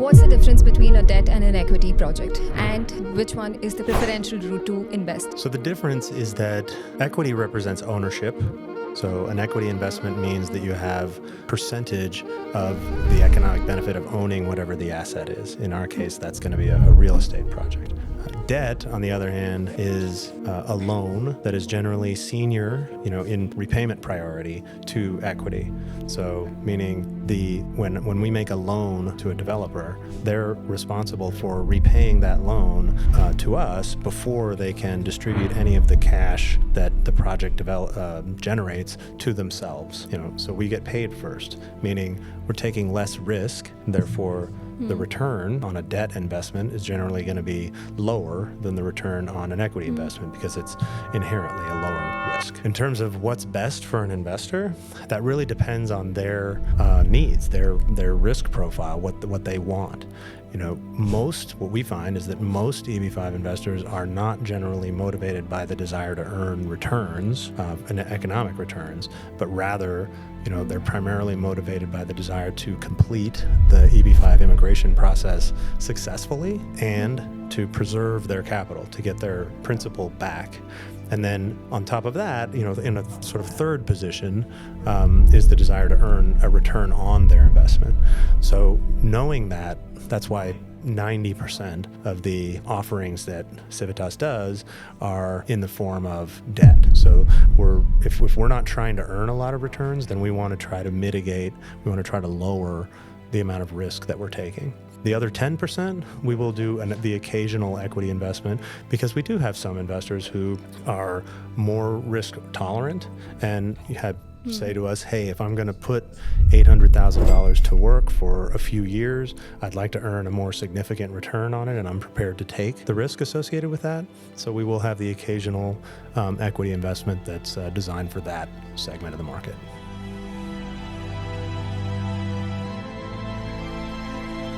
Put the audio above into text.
What's the difference between a debt and an equity project, and which one is the preferential route to invest? So the difference is that equity represents ownership. So an equity investment means that you have percentage of the economic benefit of owning whatever the asset is. In our case, that's going to be a real estate project. Debt, on the other hand, is a loan that is generally senior, in repayment priority to equity. So meaning when we make a loan to a developer, they're responsible for repaying that loan to us before they can distribute any of the cash that the project generates to themselves. So we get paid first, meaning we're taking less risk, therefore the return on a debt investment is generally going to be lower than the return on an equity investment because it's inherently a lower risk. In terms of what's best for an investor, that really depends on their needs, their risk profile, what they want. What we find is that most EB5 investors are not generally motivated by the desire to earn returns, economic returns, but rather, they're primarily motivated by the desire to complete the EB5 immigration process successfully and to preserve their capital, to get their principal back. And then on top of that, in a sort of third position is the desire to earn a return on their investment. So knowing that, that's why 90% of the offerings that Civitas does are in the form of debt. So if we're not trying to earn a lot of returns, then we want to try to mitigate, we want to try to lower the amount of risk that we're taking. The other 10%, we will do the occasional equity investment because we do have some investors who are more risk tolerant and say to us, hey, if I'm going to put $800,000 to work for a few years, I'd like to earn a more significant return on it, and I'm prepared to take the risk associated with that. So we will have the occasional equity investment that's designed for that segment of the market.